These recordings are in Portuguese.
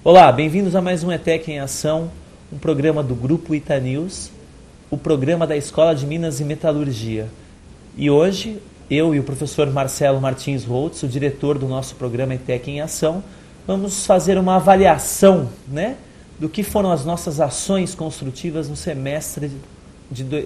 Olá, bem-vindos a mais um ETEC em Ação, um programa do Grupo Itanews, o programa da Escola de Minas e Metalurgia. E hoje, eu e o professor Marcelo Martins Holtz, o diretor do nosso programa ETEC em Ação, vamos fazer uma avaliação, do que foram as nossas ações construtivas no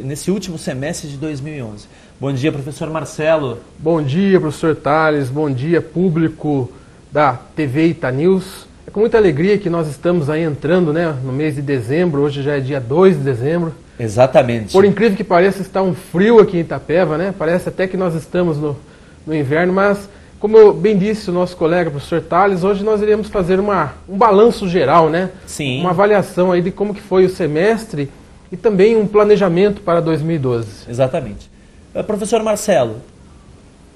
nesse último semestre de 2011. Bom dia, professor Marcelo. Bom dia, professor Thales. Bom dia, público da TV Itanews. É com muita alegria que nós estamos aí entrando, no mês de dezembro. Hoje já é dia 2 de dezembro. Exatamente. Por incrível que pareça, está um frio aqui em Itapeva, Parece até que nós estamos no inverno, mas, como eu bem disse o nosso colega, professor Thales, hoje nós iremos fazer um balanço geral, Sim. Uma avaliação aí de como que foi o semestre e também um planejamento para 2012. Exatamente. Professor Marcelo,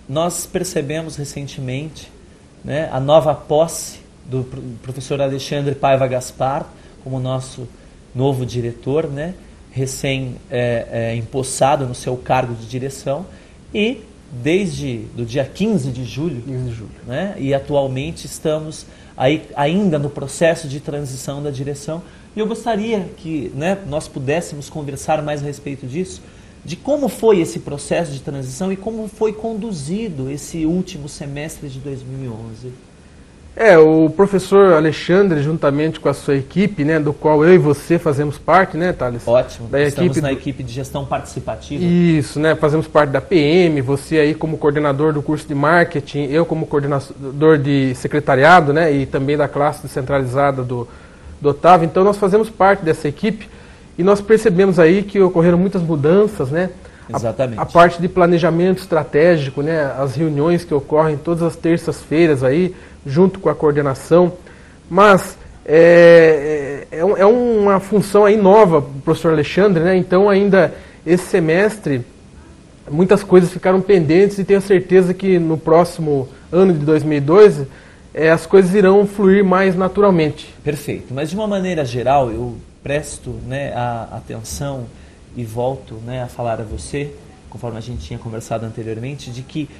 nós percebemos recentemente a nova posse do professor Alexandre Paiva Gaspar como nosso novo diretor, recém-empossado no seu cargo de direção, e desde o dia 15 de julho, e atualmente estamos aí ainda no processo de transição da direção, e eu gostaria que nós pudéssemos conversar mais a respeito disso, de como foi esse processo de transição e como foi conduzido esse último semestre de 2011. O professor Alexandre, juntamente com a sua equipe, do qual eu e você fazemos parte, Thales? Ótimo, estamos na equipe de gestão participativa. Isso, fazemos parte da PM, você aí como coordenador do curso de marketing, eu como coordenador de secretariado, e também da classe descentralizada do Otávio. Então nós fazemos parte dessa equipe e nós percebemos aí que ocorreram muitas mudanças, Exatamente. A parte de planejamento estratégico, as reuniões que ocorrem todas as terças-feiras aí, junto com a coordenação, mas é uma função aí nova para o professor Alexandre, então ainda esse semestre muitas coisas ficaram pendentes e tenho certeza que no próximo ano de 2012 as coisas irão fluir mais naturalmente. Perfeito, mas de uma maneira geral eu presto a atenção e volto a falar a você, conforme a gente tinha conversado anteriormente, de que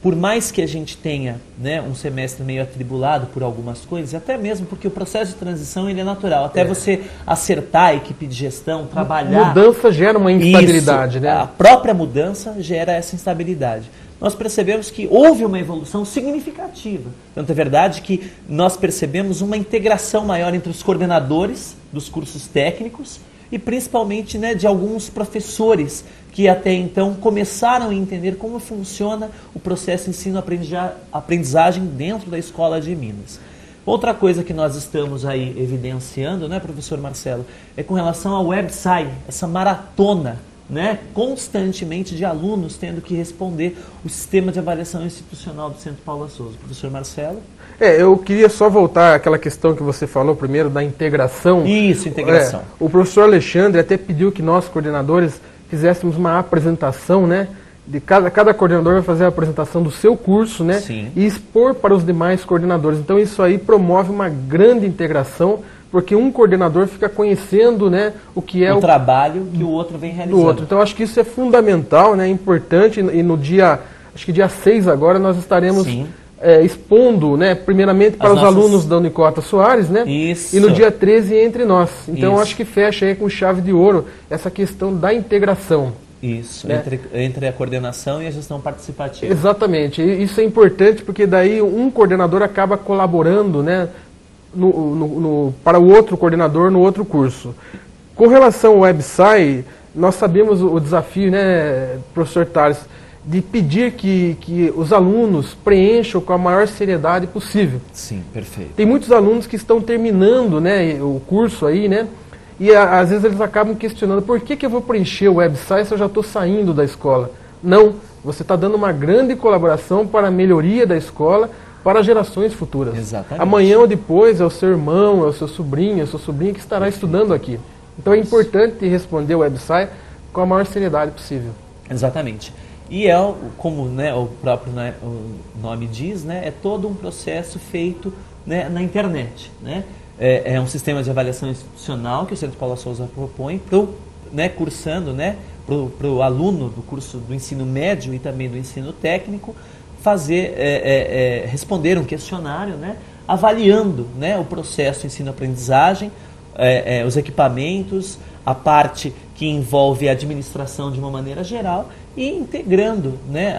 por mais que a gente tenha um semestre meio atribulado por algumas coisas, até mesmo porque o processo de transição ele é natural, até você acertar a equipe de gestão, trabalhar... Mudança gera uma instabilidade, A própria mudança gera essa instabilidade. Nós percebemos que houve uma evolução significativa. Tanto é verdade que nós percebemos uma integração maior entre os coordenadores dos cursos técnicos e principalmente de alguns professores que até então começaram a entender como funciona o processo ensino-aprendizagem dentro da Escola de Minas. Outra coisa que nós estamos aí evidenciando, professor Marcelo, é com relação ao website, essa maratona, constantemente de alunos tendo que responder o sistema de avaliação institucional do Centro Paula Souza. Professor Marcelo? Eu queria só voltar àquela questão que você falou primeiro da integração. Isso, integração. O professor Alexandre até pediu que nós, coordenadores, fizéssemos uma apresentação, de cada coordenador vai fazer a apresentação do seu curso, Sim. E expor para os demais coordenadores. Então isso aí promove uma grande integração, porque um coordenador fica conhecendo, o que é o trabalho que o outro vem realizando. Do outro. Então acho que isso é fundamental, importante, e no dia 6 agora nós estaremos expondo, primeiramente para os alunos da Unicota Soares, Isso. E no dia 13 entre nós. Então Isso. acho que fecha aí com chave de ouro essa questão da integração. Isso, entre a coordenação e a gestão participativa. Exatamente, e isso é importante porque daí um coordenador acaba colaborando, para o outro coordenador no outro curso. Com relação ao website, nós sabemos o desafio, professor Thales, de pedir que os alunos preencham com a maior seriedade possível. Sim, perfeito. Tem muitos alunos que estão terminando o curso aí, e às vezes eles acabam questionando por que eu vou preencher o website se eu já estou saindo da escola. Não, você está dando uma grande colaboração para a melhoria da escola, para gerações futuras. Exatamente. Amanhã ou depois é o seu irmão, é o seu sobrinho, que estará estudando aqui. Então é importante responder o website com a maior seriedade possível. Exatamente. E como o próprio o nome diz, é todo um processo feito na internet. É um sistema de avaliação institucional que o Centro Paula Souza propõe cursando, para o aluno do curso do ensino médio e também do ensino técnico, responder um questionário, avaliando, né, o processo ensino-aprendizagem, os equipamentos, a parte que envolve a administração de uma maneira geral e integrando, né,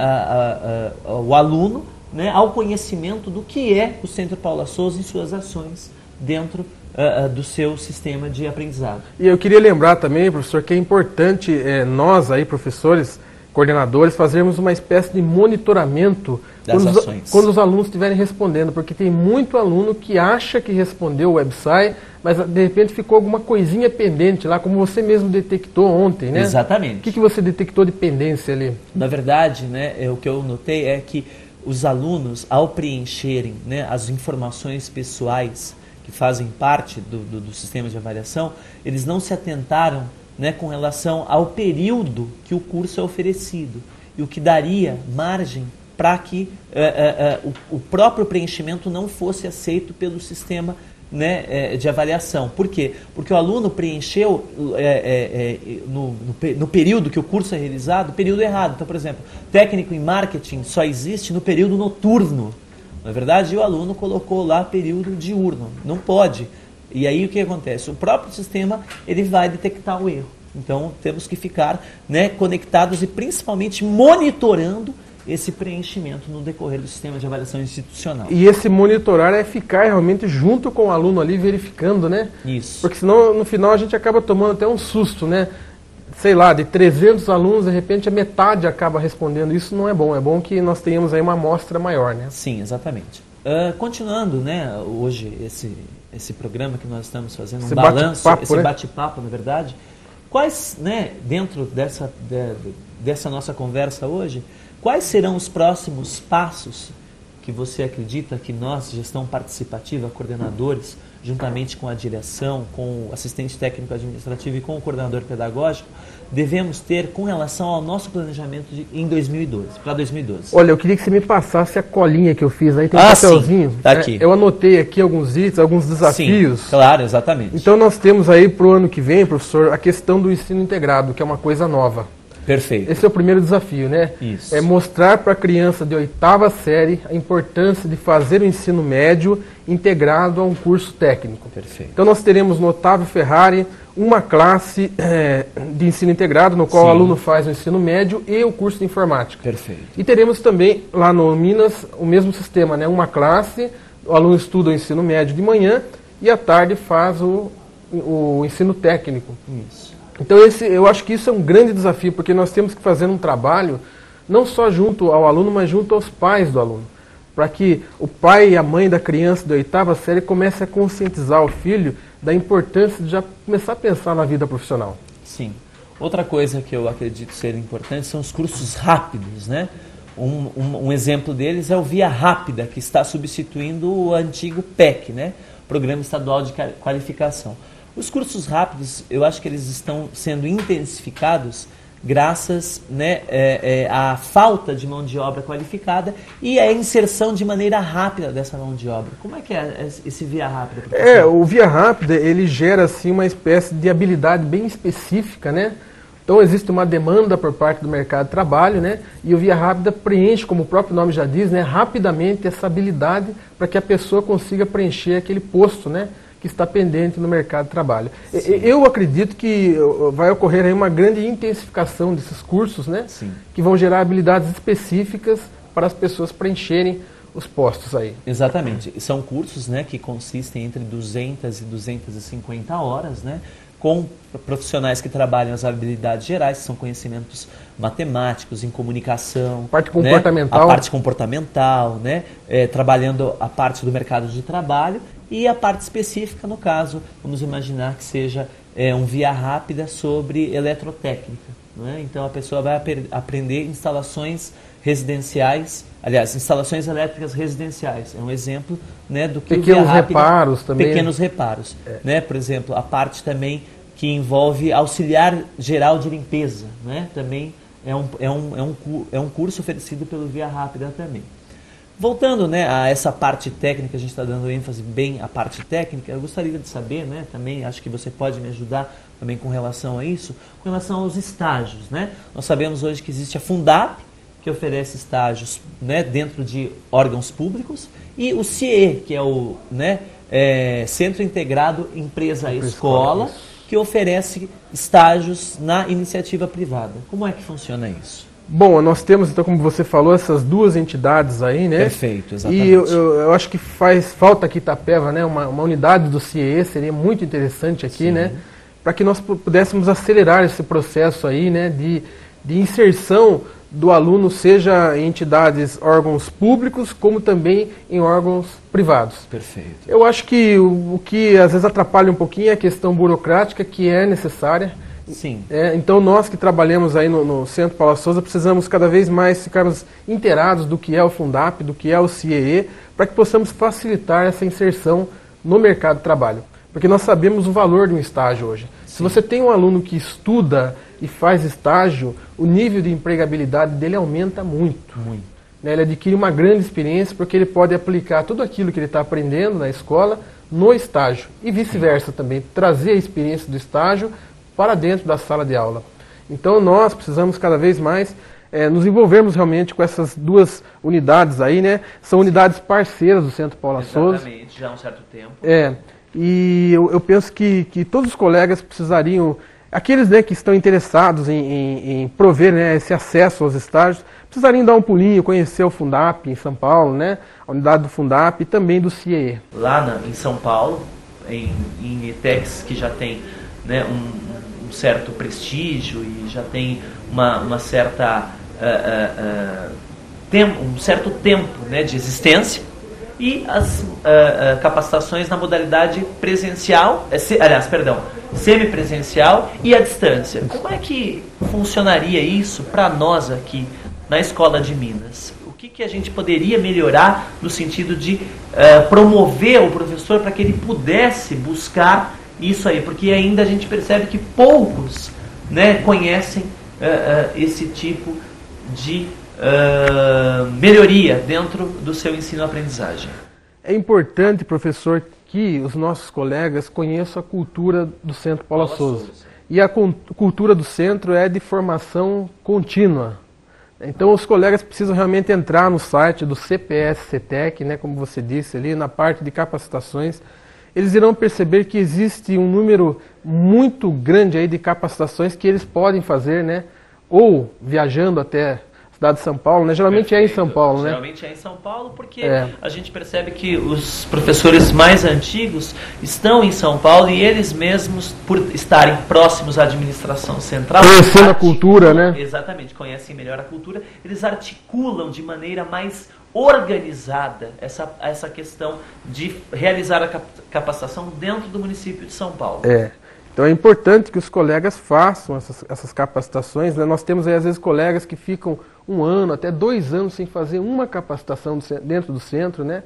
o aluno, né, ao conhecimento do que é o Centro Paula Souza em suas ações dentro do seu sistema de aprendizado. E eu queria lembrar também, professor, que é importante nós aí, professores, coordenadores, fazermos uma espécie de monitoramento quando os alunos estiverem respondendo, porque tem muito aluno que acha que respondeu o website, mas de repente ficou alguma coisinha pendente lá, como você mesmo detectou ontem, né? Exatamente. O que você detectou de pendência ali? Na verdade, né, o que eu notei é que os alunos, ao preencherem, né, as informações pessoais que fazem parte do sistema de avaliação, eles não se atentaram, né, com relação ao período que o curso é oferecido, e o que daria margem para que o próprio preenchimento não fosse aceito pelo sistema, né, de avaliação. Por quê? Porque o aluno preencheu no período que o curso é realizado, período errado. Então, por exemplo, técnico em marketing só existe no período noturno. Na verdade, o aluno colocou lá período diurno. Não pode. E aí o que acontece? O próprio sistema ele vai detectar o erro. Então temos que ficar, né, conectados e principalmente monitorando esse preenchimento no decorrer do sistema de avaliação institucional. E esse monitorar é ficar realmente junto com o aluno ali verificando, né? Isso. Porque senão no final a gente acaba tomando até um susto, né? Sei lá, de 300 alunos, de repente a metade acaba respondendo. Isso não é bom. É bom que nós tenhamos aí uma amostra maior, né? Sim, exatamente. Continuando, né, hoje esse programa que nós estamos fazendo, esse um balanço, esse né? bate-papo, na verdade, quais, né, dentro dessa nossa conversa hoje, quais serão os próximos passos que você acredita que nós, gestão participativa, coordenadores, juntamente com a direção, com o assistente técnico administrativo e com o coordenador pedagógico, devemos ter com relação ao nosso planejamento em 2012, para 2012? Olha, eu queria que você me passasse a colinha que eu fiz aí, tem um papelzinho. Sim, tá aqui. Eu anotei aqui alguns itens, alguns desafios. Sim, claro, exatamente. Então nós temos aí para o ano que vem, professor, a questão do ensino integrado, que é uma coisa nova. Perfeito. Esse é o primeiro desafio, né? Isso. É mostrar para a criança de 8ª série a importância de fazer o ensino médio integrado a um curso técnico. Perfeito. Então nós teremos no Otávio Ferrari uma classe de ensino integrado, no qual o aluno faz o ensino médio e o curso de informática. Perfeito. E teremos também lá no Minas o mesmo sistema, né? Uma classe, o aluno estuda o ensino médio de manhã e à tarde faz o ensino técnico. Isso. Então eu acho que isso é um grande desafio, porque nós temos que fazer um trabalho não só junto ao aluno, mas junto aos pais do aluno, para que o pai e a mãe da criança da 8ª série comecem a conscientizar o filho da importância de já começar a pensar na vida profissional. Sim. Outra coisa que eu acredito ser importante são os cursos rápidos, né? Um exemplo deles é o Via Rápida, que está substituindo o antigo PEC, né? Programa Estadual de Qualificação. Os cursos rápidos, eu acho que eles estão sendo intensificados graças, né, à falta de mão de obra qualificada e à inserção de maneira rápida dessa mão de obra. Como é que é esse Via Rápida, professor? O Via Rápida, ele gera assim, uma espécie de habilidade bem específica, né? Então existe uma demanda por parte do mercado de trabalho, né? E o Via Rápida preenche, como o próprio nome já diz, né, rapidamente essa habilidade para que a pessoa consiga preencher aquele posto, né, que está pendente no mercado de trabalho. Sim. Eu acredito que vai ocorrer aí uma grande intensificação desses cursos, né? Sim. Que vão gerar habilidades específicas para as pessoas preencherem os postos aí. Exatamente. São cursos, né, que consistem entre 200 e 250 horas, né, com profissionais que trabalham as habilidades gerais, que são conhecimentos matemáticos, em comunicação, parte comportamental, né, a parte comportamental, né, trabalhando a parte do mercado de trabalho e a parte específica, no caso, vamos imaginar que seja um Via Rápida sobre eletrotécnica. Né? Então a pessoa vai aprender instalações residenciais, aliás, instalações elétricas residenciais. É um exemplo, né, do que pequenos reparos também. Pequenos reparos. Né? Por exemplo, a parte também que envolve auxiliar geral de limpeza. Né? Também é um curso oferecido pelo Via Rápida também. Voltando, né, a essa parte técnica, a gente está dando ênfase bem à parte técnica, eu gostaria de saber, né, também, acho que você pode me ajudar também com relação a isso, com relação aos estágios, né? Nós sabemos hoje que existe a Fundap, que oferece estágios, né, dentro de órgãos públicos, e o CIE, que é o, né, Centro Integrado Empresa-Escola, que oferece estágios na iniciativa privada. Como é que funciona isso? Bom, nós temos, então, como você falou, essas duas entidades aí, né? Perfeito, exatamente. E eu acho que faz falta aqui em Itapeva, né? Uma unidade do CIE seria muito interessante aqui, sim, né? Para que nós pudéssemos acelerar esse processo aí, né? De inserção do aluno, seja em entidades, órgãos públicos, como também em órgãos privados. Perfeito. Eu acho que o que às vezes atrapalha um pouquinho é a questão burocrática, que é necessária. Sim. Então nós que trabalhamos aí no Centro Paula Souza precisamos cada vez mais ficarmos inteirados do que é o Fundap, do que é o CIE, para que possamos facilitar essa inserção no mercado de trabalho. Porque nós sabemos o valor de um estágio hoje. Sim. Se você tem um aluno que estuda e faz estágio, o nível de empregabilidade dele aumenta muito. Muito. Ele adquire uma grande experiência porque ele pode aplicar tudo aquilo que ele está aprendendo na escola no estágio. E vice-versa também, trazer a experiência do estágio para dentro da sala de aula. Então nós precisamos cada vez mais nos envolvermos realmente com essas duas unidades aí, né? São unidades parceiras do Centro Paula Souza. Exatamente, já há um certo tempo. E eu penso que todos os colegas precisariam, aqueles, né, que estão interessados em prover, né, esse acesso aos estágios, precisariam dar um pulinho, conhecer o Fundap em São Paulo, né? A unidade do Fundap e também do CIE. Lá em São Paulo, em ETECs, que já tem, né, um certo prestígio e já tem uma certa um certo tempo, né, de existência, e as capacitações na modalidade presencial, semipresencial e à distância. Como é que funcionaria isso para nós aqui na Escola de Minas? O que a gente poderia melhorar no sentido de promover o professor para que ele pudesse buscar isso aí, porque ainda a gente percebe que poucos, né, conhecem esse tipo de melhoria dentro do seu ensino-aprendizagem. É importante, professor, que os nossos colegas conheçam a cultura do Centro Paula Souza. E a cultura do centro é de formação contínua. Então os colegas precisam realmente entrar no site do CPS-CETEC, né, como você disse ali, na parte de capacitações. Eles irão perceber que existe um número muito grande aí de capacitações que eles podem fazer, né? Ou viajando até a cidade de São Paulo, né? Geralmente é em São Paulo, né? Geralmente é em São Paulo porque a gente percebe que os professores mais antigos estão em São Paulo e eles mesmos, por estarem próximos à administração central... Conhecendo a cultura, né? Exatamente, conhecem melhor a cultura, eles articulam de maneira mais organizada essa questão de realizar a capacitação dentro do município de São Paulo. Então é importante que os colegas façam essas capacitações, né? Nós temos aí às vezes colegas que ficam 1 ano, até 2 anos sem fazer uma capacitação dentro do centro, né?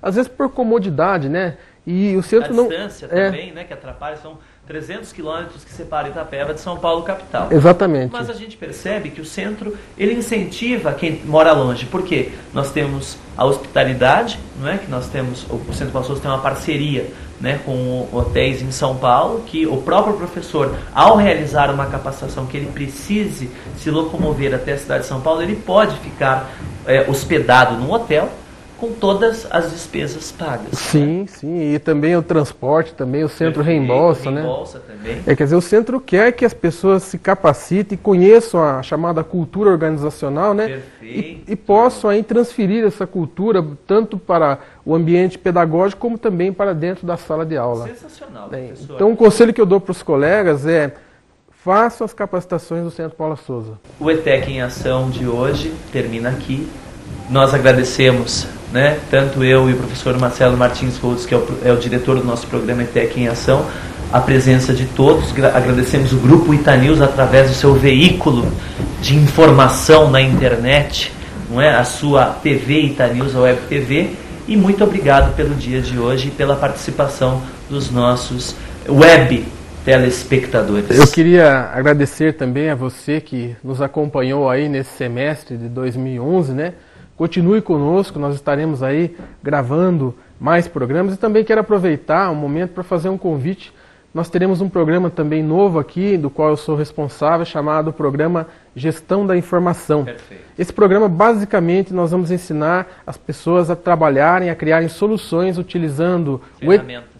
Às vezes por comodidade, né? E o centro a distância também, né, que atrapalha, são 300 quilômetros que separam Itapeva de São Paulo capital. Exatamente. Mas a gente percebe que o centro, ele incentiva quem mora longe. Por quê? Nós temos a hospitalidade, não é? Que nós temos, o Centro Paula Souza tem uma parceria, né, com hotéis em São Paulo, que o próprio professor, ao realizar uma capacitação que ele precise se locomover até a cidade de São Paulo, ele pode ficar hospedado num hotel, com todas as despesas pagas. Sim, sim, e também o transporte, também o centro reembolsa, né? Reembolsa também. Quer dizer, o centro quer que as pessoas se capacitem e conheçam a chamada cultura organizacional, né? Perfeito. E possam aí transferir essa cultura tanto para o ambiente pedagógico como também para dentro da sala de aula. Sensacional, professor. Então, o conselho que eu dou para os colegas é: façam as capacitações do Centro Paula Souza. O ETEC em Ação de hoje termina aqui. Nós agradecemos, né, tanto eu e o professor Marcelo Martins Rodos, que é o diretor do nosso programa ETEC em Ação, a presença de todos. Agradecemos o Grupo Itanews através do seu veículo de informação na internet, não é? A sua TV Itanews, a Web TV. E muito obrigado pelo dia de hoje e pela participação dos nossos web telespectadores. Eu queria agradecer também a você que nos acompanhou aí nesse semestre de 2011, né? Continue conosco, nós estaremos aí gravando mais programas e também quero aproveitar um momento para fazer um convite. nós teremos um programa também novo aqui, do qual eu sou responsável, chamado Programa Gestão da Informação. Perfeito. Esse programa, basicamente, nós vamos ensinar as pessoas a trabalharem, a criarem soluções utilizando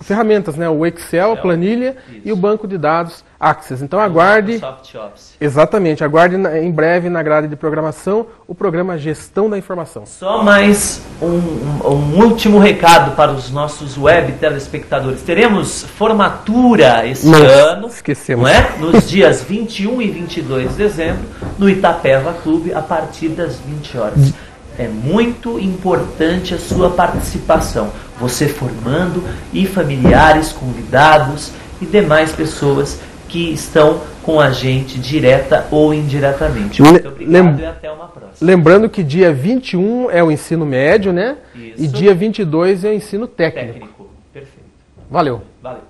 ferramentas, né? O Excel, a planilha e o banco de dados Access. Então aguarde, Microsoft Office. exatamente, aguarde em breve na grade de programação o programa Gestão da Informação. Só mais um último recado para os nossos web telespectadores. Teremos formatura esse ano, esquecemos. não é? Nos dias 21 e 22 de dezembro, no Itapeva Clube, a partir das 20 horas. É muito importante a sua participação. Você formando e familiares, convidados e demais pessoas que estão com a gente direta ou indiretamente. Muito obrigado e até uma próxima. Lembrando que dia 21 é o ensino médio, né? Isso. E dia 22 é o ensino técnico. Perfeito. Valeu. Valeu.